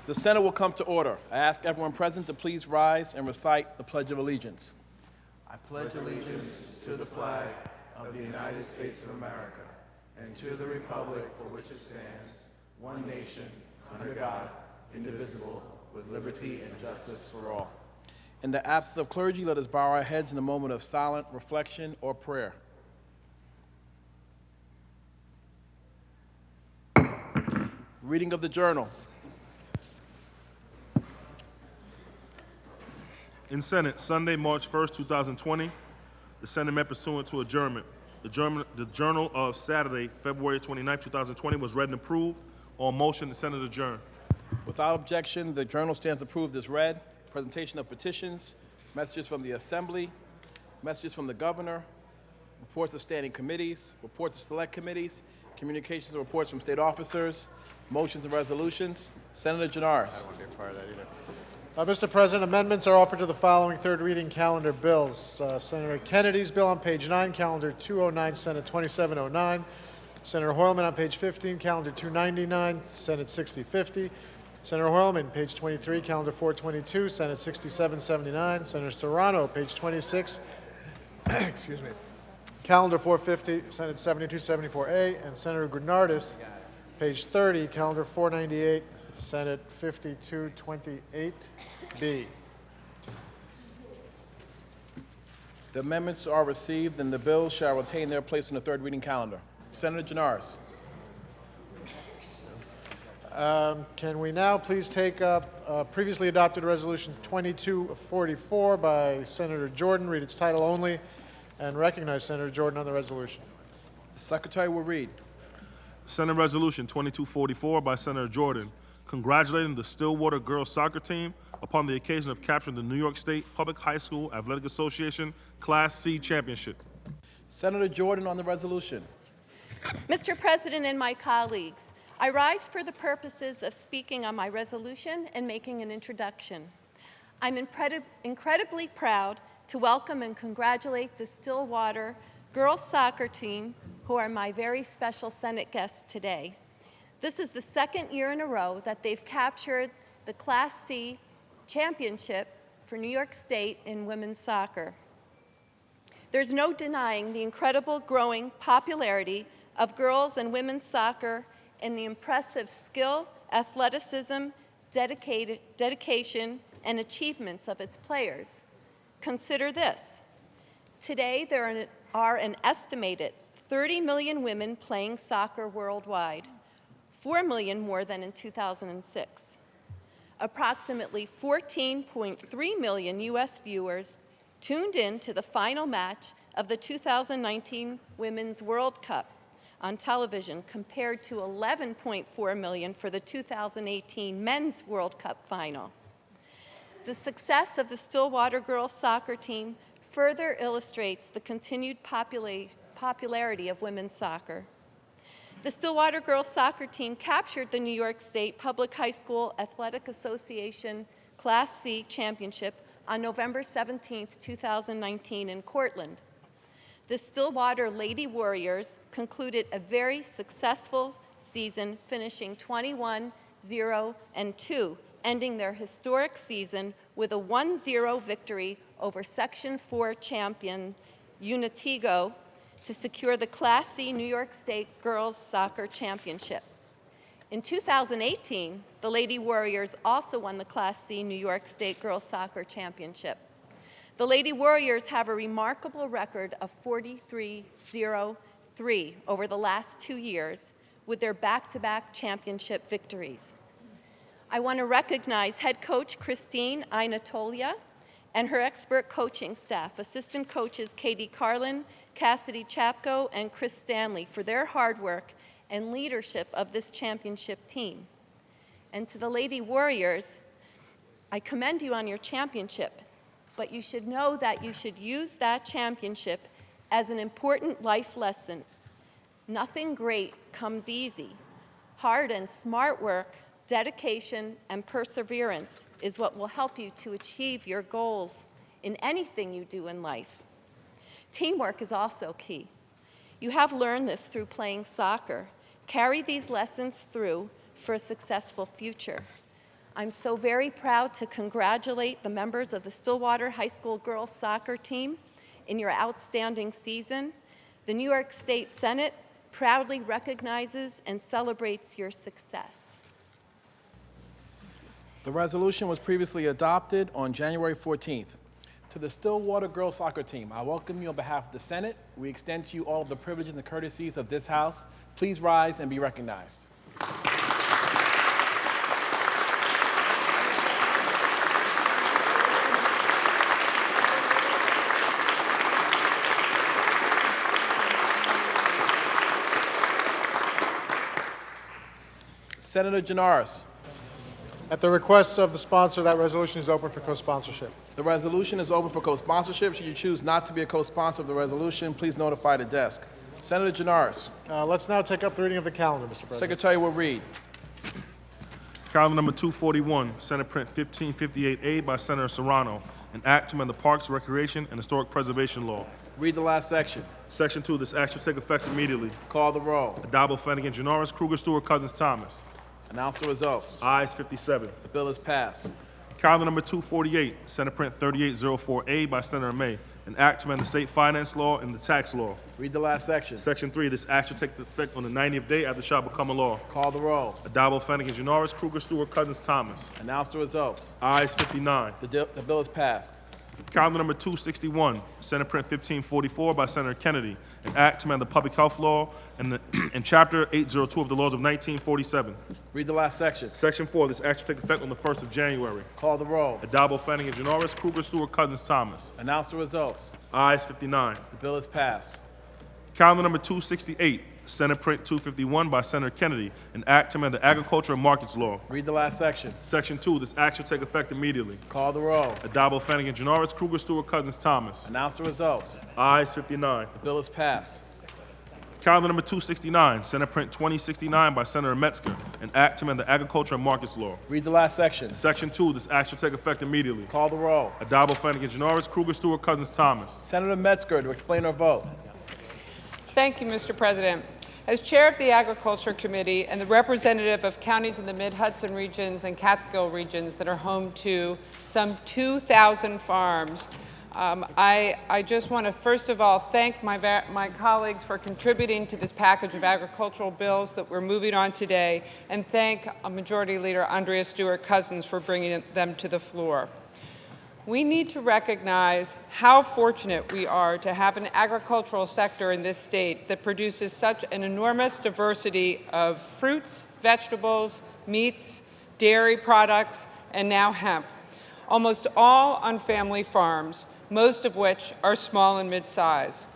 The Senate will come to order. I ask everyone present to please rise and recite the Pledge of Allegiance. I pledge allegiance to the flag of the United States of America and to the republic for which it stands, one nation, under God, indivisible, with liberty and justice for all. In the absence of clergy, let us bow our heads in a moment of silent reflection or prayer. Reading of the journal. In Senate, Sunday, March 1st, 2020, the Senate met pursuant to adjournment. The journal of Saturday, February 29th, 2020 was read and approved. On motion, the Senate adjourned. Without objection, the journal stands approved as read. Presentation of petitions, messages from the Assembly, messages from the Governor, reports of standing committees, reports of select committees, communications and reports from state officers, motions and resolutions. Senator Janaris. I won't be a part of that either. Mr. President, amendments are offered to the following third reading calendar bills. Senator Kennedy's bill on page 9, calendar 209, Senate 2709. Senator Hoylman on page 15, calendar 299, Senate 6050. Senator Hoylman, page 23, calendar 422, Senate 6779. Senator Serrano, page 26, excuse me, calendar 450, Senate 7274A. And Senator Granardis, page 30, calendar 498, Senate 5228B. The amendments are received and the bills shall retain their place on the third reading calendar. Senator Janaris. Can we now please take up previously adopted resolution 2244 by Senator Jordan, read its title only, and recognize Senator Jordan on the resolution. The Secretary will read. Senate Resolution 2244 by Senator Jordan, congratulating the Stillwater girls soccer team upon the occasion of capturing the New York State Public High School Athletic Association Class C Championship. Senator Jordan on the resolution. Mr. President and my colleagues, I rise for the purposes of speaking on my resolution and making an introduction. I'm incredibly proud to welcome and congratulate the Stillwater girls soccer team, who are my very special Senate guests today. This is the second year in a row that they've captured the Class C championship for New York State in women's soccer. There's no denying the incredible growing popularity of girls and women's soccer and the impressive skill, athleticism, dedication, and achievements of its players. Consider this. Today, there are an estimated 30 million women playing soccer worldwide, 4 million more than in 2006. Approximately 14.3 million U.S. viewers tuned in to the final match of the 2019 Women's World Cup on television, compared to 11.4 million for the 2018 Men's World Cup final. The success of the Stillwater girls soccer team further illustrates the continued popularity of women's soccer. The Stillwater girls soccer team captured the New York State Public High School Athletic Association Class C championship on November 17, 2019 in Cortland. The Stillwater Lady Warriors concluded a very successful season, finishing 21-0-2, ending their historic season with a 1-0 victory over Section 4 champion Unitigo to secure the Class C New York State Girls Soccer Championship. In 2018, the Lady Warriors also won the Class C New York State Girls Soccer Championship. The Lady Warriors have a remarkable record of 43-0-3 over the last 2 years with their back-to-back championship victories. I want to recognize head coach Christine Inatolia and her expert coaching staff, assistant coaches Katie Carlin, Cassidy Chapko, and Chris Stanley for their hard work and leadership of this championship team. And to the Lady Warriors, I commend you on your championship, but you should know that you should use that championship as an important life lesson. Nothing great comes easy. Hard and smart work, dedication, and perseverance is what will help you to achieve your goals in anything you do in life. Teamwork is also key. You have learned this through playing soccer. Carry these lessons through for a successful future. I'm so very proud to congratulate the members of the Stillwater High School girls soccer team in your outstanding season. The New York State Senate proudly recognizes and celebrates your success. The resolution was previously adopted on January 14th. To the Stillwater girls soccer team, I welcome you on behalf of the Senate. We extend to you all of the privileges and courtesies of this House. Please rise and be recognized. Senator Janaris. At the request of the sponsor, that resolution is open for co-sponsorship. The resolution is open for co-sponsorship. Should you choose not to be a co-sponsor of the resolution, please notify the desk. Senator Janaris. Let's now take up the reading of the calendar, Mr. President. Secretary will read. Calendar number 241, Senate Print 1558A by Senator Serrano, an act to amend the Parks, Recreation, and Historic Preservation Law. Read the last section. Section 2, this act shall take effect immediately. Call the roll. Addabbo, Flanagan, Janoris, Kruger, Stewart, Cousins, Thomas. Announce the results. Ayes 57. The bill is passed. Calendar number 248, Senate Print 3804A by Senator May, an act to amend the state finance law and the tax law. Read the last section. Section 3, this act shall take effect on the 90th day after it shall become a law. Call the roll. Addabbo, Flanagan, Janoris, Kruger, Stewart, Cousins, Thomas. Announce the results. Ayes 59. The bill is passed. Calendar number 261, Senate Print 1544 by Senator Kennedy, an act to amend the public health law and Chapter 802 of the laws of 1947. Read the last section. Section 4, this act shall take effect on the 1st of January. Call the roll. Addabbo, Flanagan, Janoris, Kruger, Stewart, Cousins, Thomas. Announce the results. Ayes 59. The bill is passed. Calendar number 268, Senate Print 251 by Senator Kennedy, an act to amend the agriculture and markets law. Read the last section. Section 2, this act shall take effect immediately. Call the roll. Addabbo, Flanagan, Janoris, Kruger, Stewart, Cousins, Thomas. Announce the results. Ayes 59. The bill is passed. Calendar number 269, Senate Print 2069 by Senator Metzger, an act to amend the agriculture and markets law. Read the last section. Section 2, this act shall take effect immediately. Call the roll. Addabbo, Flanagan, Janoris, Kruger, Stewart, Cousins, Thomas. Senator Metzger to explain her vote. Thank you, Mr. President. As chair of the Agriculture Committee and the representative of counties in the Mid-Hudson regions and Catskill regions that are home to some 2,000 farms, I just want to first of all thank my colleagues for contributing to this package of agricultural bills that we're moving on today, and thank Majority Leader Andrea Stewart Cousins for bringing them to the floor. We need to recognize how fortunate we are to have an agricultural sector in this state that produces such an enormous diversity of fruits, vegetables, meats, dairy products, and now hemp, almost all on family farms, most of which are small and mid-size.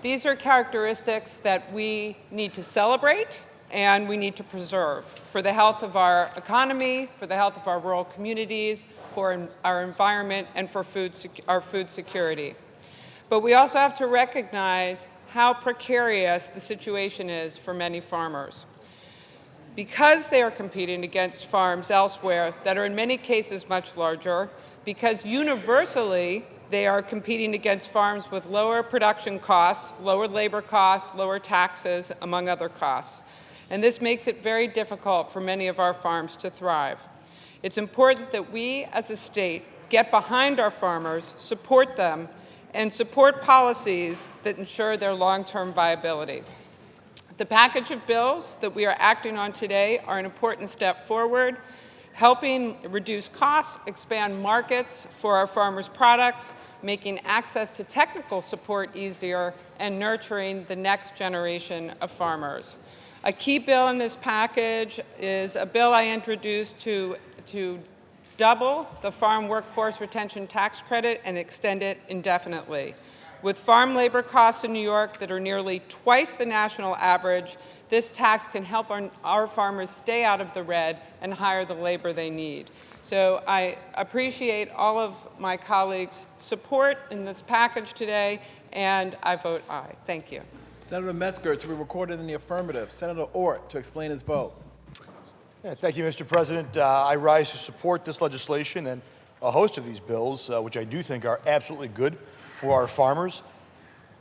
These are characteristics that we need to celebrate and we need to preserve for the health of our economy, for the health of our rural communities, for our environment, and for our food security. But we also have to recognize how precarious the situation is for many farmers. Because they are competing against farms elsewhere that are in many cases much larger, because universally they are competing against farms with lower production costs, lower labor costs, lower taxes, among other costs. And this makes it very difficult for many of our farms to thrive. It's important that we as a state get behind our farmers, support them, and support policies that ensure their long-term viability. The package of bills that we are acting on today are an important step forward, helping reduce costs, expand markets for our farmers' products, making access to technical support easier, and nurturing the next generation of farmers. A key bill in this package is a bill I introduced to double the Farm Workforce Retention Tax Credit and extend it indefinitely. With farm labor costs in New York that are nearly twice the national average, this tax can help our farmers stay out of the red and hire the labor they need. So I appreciate all of my colleagues' support in this package today, and I vote aye. Thank you. Senator Metzger to be recorded in the affirmative. Senator Ort to explain his vote. Yeah, thank you, Mr. President. I rise to support this legislation and a host of these bills, which I do think are absolutely good for our farmers.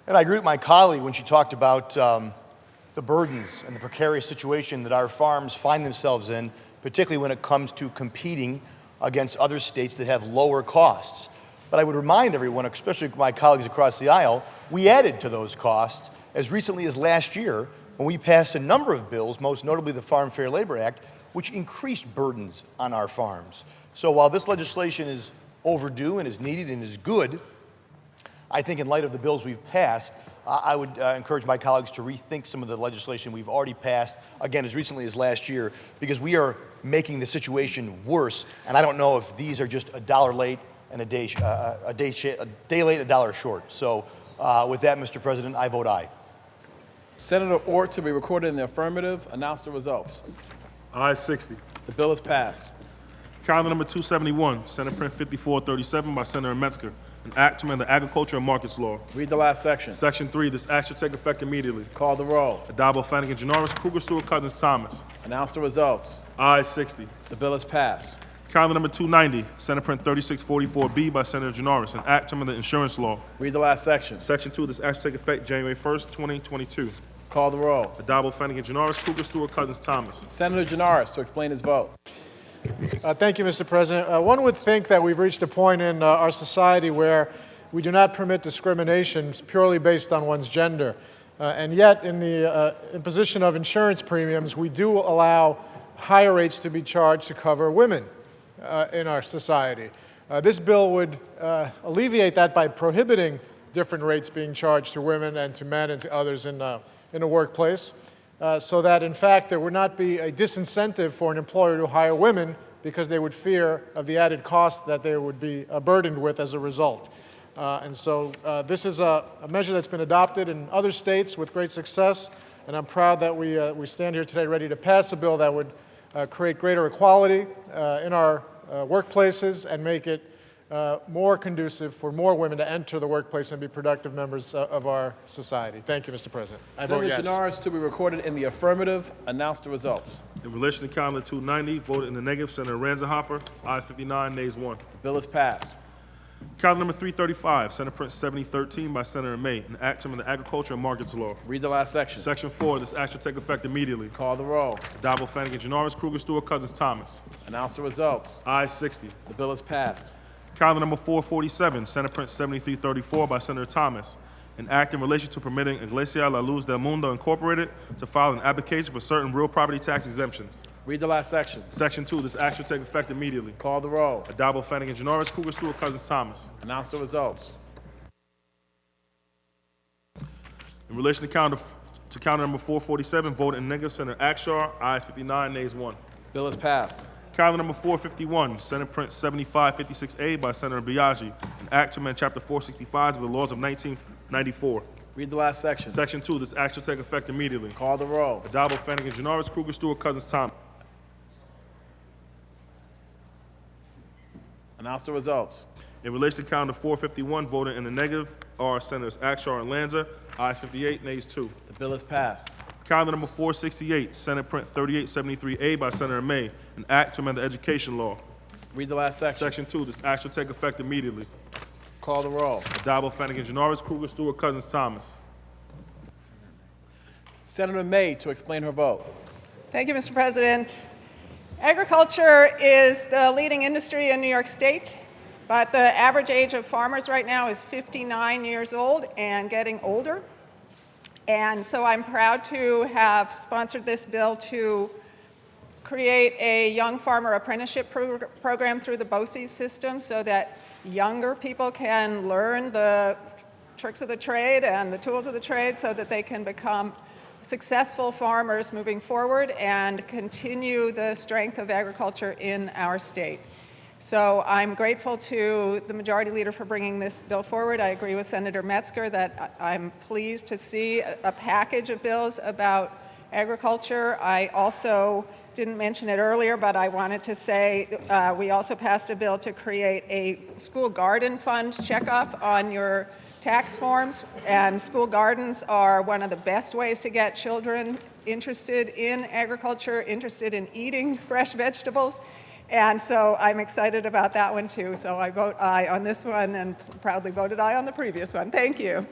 And I agree with my colleague when she talked about the burdens and the precarious situation that our farms find themselves in particularly when it comes to competing against other states that have lower costs. But I would remind everyone, especially my colleagues across the aisle, we added to those costs as recently as last year when we passed a number of bills, most notably the Farm Fair Labor Act, which increased burdens on our farms. So while this legislation is overdue and is needed and is good, I think in light of the bills we've passed, I would encourage my colleagues to rethink some of the legislation we've already passed, again, as recently as last year, because we are making the situation worse, and I don't know if these are just a dollar late and a day late, a dollar short. So with that, Mr. President, I vote aye. Senator Ort to be recorded in the affirmative. Announce the results. Ayes 60. The bill is passed. Calendar number 271, Senate Print 5437 by Senator Metzger, an act to amend the Agriculture and Markets Law. Read the last section. Section 3, this act shall take effect immediately. Call the roll. Adabo, Flanagan, Janoris, Kruger, Stewart, Cousins, Thomas. Announce the results. Ayes 60. The bill is passed. Calendar number 290, Senate Print 3644B by Senator Janoris, an act to amend the Insurance Law. Read the last section. Section 2, this act shall take effect January 1st, 2022. Call the roll. Adabo, Flanagan, Janoris, Kruger, Stewart, Cousins, Thomas. Senator Janoris to explain his vote. Thank you, Mr. President. One would think that we've reached a point in our society where we do not permit discrimination purely based on one's gender. And yet, in the imposition of insurance premiums, we do allow higher rates to be charged to cover women in our society. This bill would alleviate that by prohibiting different rates being charged to women and to men and to others in the workplace, so that, in fact, there would not be a disincentive for an employer to hire women because they would fear of the added cost that they would be burdened with as a result. And so this is a measure that's been adopted in other states with great success, and I'm proud that we stand here today ready to pass a bill that would create greater equality in our workplaces and make it more conducive for more women to enter the workplace and be productive members of our society. Thank you, Mr. President. I vote Senator yes. Janoris to be recorded in the affirmative. Announce the results. In relation to calendar 290, voted in the negative, Senator Ranzenhofer. Ayes 59, nays 1. The bill is passed. Calendar number 335, Senate Print 7013 by Senator May, an act to amend the Agriculture and Markets Law. Read the last section. Section 4, this act shall take effect immediately. Call the roll. Adabo, Flanagan, Janoris, Kruger, Stewart, Cousins, Thomas. Announce the results. Ayes 60. The bill is passed. Calendar number 447, Senate Print 7334 by Senator Thomas, an act in relation to permitting Iglesia La Luz del Mundo Incorporated to file an application for certain real property tax exemptions. Read the last section. Section 2, this act shall take effect immediately. Call the roll. Adabo, Flanagan, Janoris, Kruger, Stewart, Cousins, Thomas. Announce the results. In relation to calendar number 447, voted in negative, Senator Akshar. Ayes 59, nays 1. Bill is passed. Calendar number 451, Senate Print 7556A by Senator Biaggi, an act to amend Chapter 465 of the laws of 1994. Read the last section. Section 2, this act shall take effect immediately. Call the roll. Adabo, Flanagan, Janoris, Kruger, Stewart, Cousins, Thomas. Announce the results. In relation to calendar 451, voted in the negative are Senators Akshar and Lanza. Ayes 58, nays 2. The bill is passed. Calendar number 468, Senate Print 3873A by Senator May, an act to amend the Education Law. Read the last section. Section 2, this act shall take effect immediately. Call the roll. Adabo, Flanagan, Janoris, Kruger, Stewart, Cousins, Thomas. Senator May to explain her vote. Thank you, Mr. President. Agriculture is the leading industry in New York State, but the average age of farmers right now is 59 years old and getting older. And so I'm proud to have sponsored this bill to create a young farmer apprenticeship program through the BOCES system so that younger people can learn the tricks of the trade and the tools of the trade so that they can become successful farmers moving forward and continue the strength of agriculture in our state. So I'm grateful to the Majority Leader for bringing this bill forward. I agree with Senator Metzger that I'm pleased to see a package of bills about agriculture. I also didn't mention it earlier, but I wanted to say we also passed a bill to create a school garden fund checkoff on your tax forms, and school gardens are one of the best ways to get children interested in agriculture, interested in eating fresh vegetables. And so I'm excited about that one too. So I vote aye on this one and proudly voted aye on the previous one. Thank you.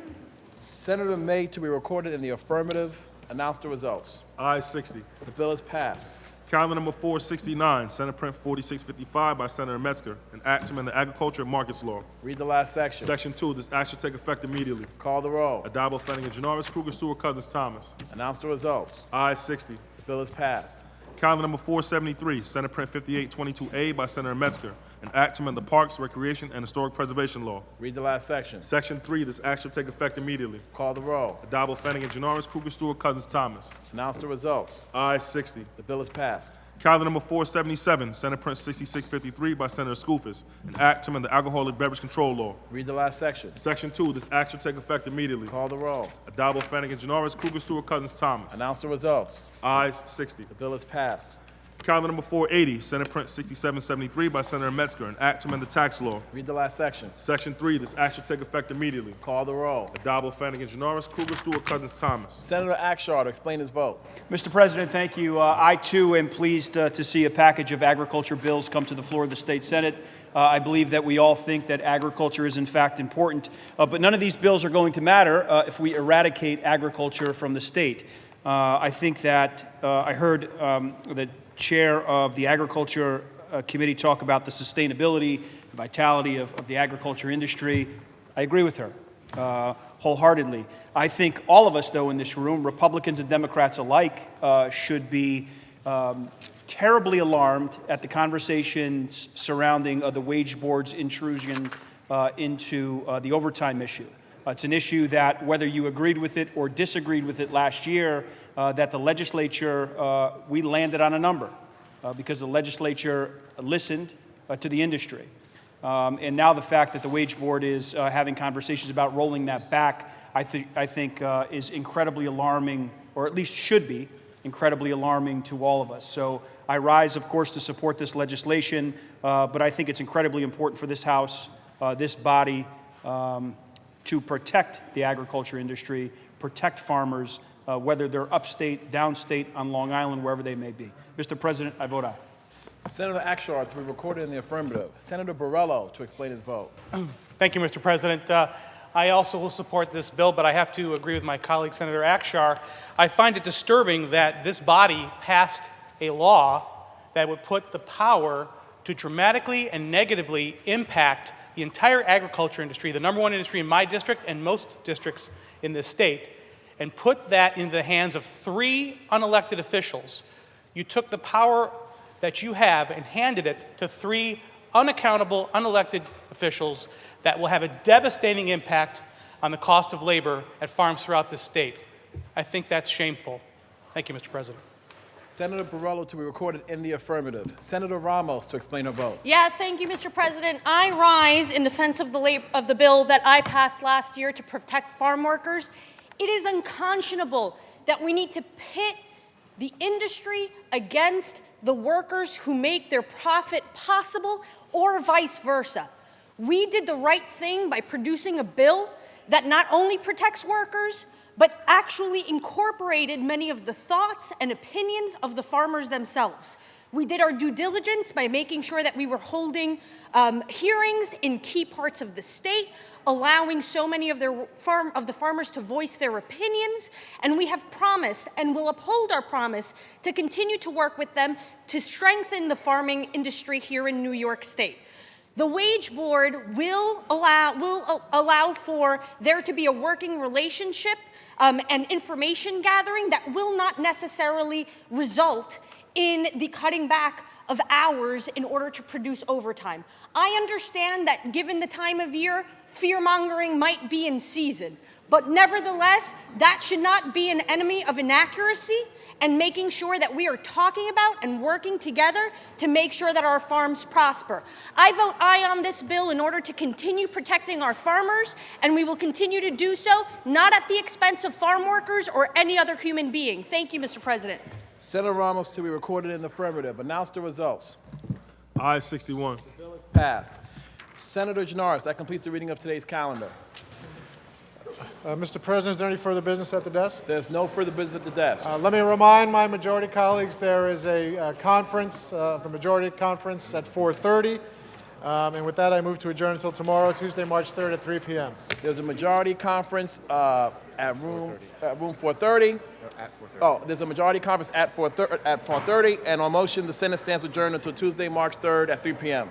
Senator May to be recorded in the affirmative. Announce the results. Ayes 60. The bill is passed. Calendar number 469, Senate Print 4655 by Senator Metzger, an act to amend the Agriculture and Markets Law. Read the last section. Section 2, this act shall take effect immediately. Call the roll. Addabbo, Flanagan, Janoris, Kruger, Stewart, Cousins, Thomas. Announce the results. Ayes 60. The bill is passed. Calendar number 473, Senate Print 5822A by Senator Metzger, an act to amend the Parks, Recreation, and Historic Preservation Law. Read the last section. Section 3, this act shall take effect immediately. Call the roll. Addabbo, Flanagan, Janoris, Kruger, Stewart, Cousins, Thomas. Announce the results. Ayes 60. The bill is passed. Calendar number 477, Senate Print 6653 by Senator Skoufis, an act to amend the Alcoholic Beverage Control Law. Read the last section. Section 2, this act shall take effect immediately. Call the roll. Addabbo, Flanagan, Janoris, Kruger, Stewart, Cousins, Thomas. Announce the results. Ayes 60. The bill is passed. Calendar number 480, Senate Print 6773 by Senator Metzger, an act to amend the tax law. Read the last section. Section 3, this act shall take effect immediately. Call the roll. Addabbo, Flanagan, Janoris, Kruger, Stewart, Cousins, Thomas. Senator Akshar to explain his vote. Mr. President, thank you. I, too, am pleased to see a package of agriculture bills come to the floor of the state Senate. I believe that we all think that agriculture is, in fact, important. But none of these bills are going to matter if we eradicate agriculture from the state. I think that I heard the chair of the Agriculture Committee talk about the sustainability, the vitality of the agriculture industry. I agree with her wholeheartedly. I think all of us, though, in this room, Republicans and Democrats alike, should be terribly alarmed at the conversations surrounding the wage board's intrusion into the overtime issue. It's an issue that, whether you agreed with it or disagreed with it last year, that the legislature, we landed on a number because the legislature listened to the industry. And now the fact that the wage board is having conversations about rolling that back, I think is incredibly alarming, or at least should be incredibly alarming to all of us. So I rise, of course, to support this legislation, but I think it's incredibly important for this House, this body, to protect the agriculture industry, protect farmers, whether they're upstate, downstate, on Long Island, wherever they may be. Mr. President, I vote aye. Senator Akshar to be recorded in the affirmative. Senator Borrello to explain his vote. Thank you, Mr. President. I also will support this bill, but I have to agree with my colleague, Senator Akshar. I find it disturbing that this body passed a law that would put the power to dramatically and negatively impact the entire agriculture industry, the #1 industry in my district and most districts in this state, and put that into the hands of 3 unelected officials. You took the power that you have and handed it to 3 unaccountable, unelected officials that will have a devastating impact on the cost of labor at farms throughout this state. I think that's shameful. Thank you, Mr. President. Senator Borrello to be recorded in the affirmative. Senator Ramos to explain her vote. Yeah, thank you, Mr. President. I rise in defense of the bill that I passed last year to protect farm workers. It is unconscionable that we need to pit the industry against the workers who make their profit possible, or vice versa. We did the right thing by producing a bill that not only protects workers, but actually incorporated many of the thoughts and opinions of the farmers themselves. We did our due diligence by making sure that we were holding hearings in key parts of the state, allowing so many of the farmers to voice their opinions, and we have promised and will uphold our promise to continue to work with them to strengthen the farming industry here in New York State. The wage board will allow for there to be a working relationship and information gathering that will not necessarily result in the cutting back of hours in order to produce overtime. I understand that given the time of year, fear-mongering might be in season, but nevertheless, that should not be an enemy of inaccuracy and making sure that we are talking about and working together to make sure that our farms prosper. I vote aye on this bill in order to continue protecting our farmers, and we will continue to do so, not at the expense of farm workers or any other human being. Thank you, Mr. President. Senator Ramos to be recorded in the affirmative. Announce the results. Ayes 61. The bill is passed. Senator Janoris, that completes the reading of today's calendar. Mr. President, is there any further business at the desk? There's no further business at the desk. Let me remind my majority colleagues there is a conference, the majority conference at 4:30. And with that, I move to adjourn until tomorrow, Tuesday, March 3rd at 3 p.m. There's a majority conference at room 430. Oh, there's a majority conference at 4:30, and on motion, the Senate stands adjourned until Tuesday, March 3rd at 3 p.m.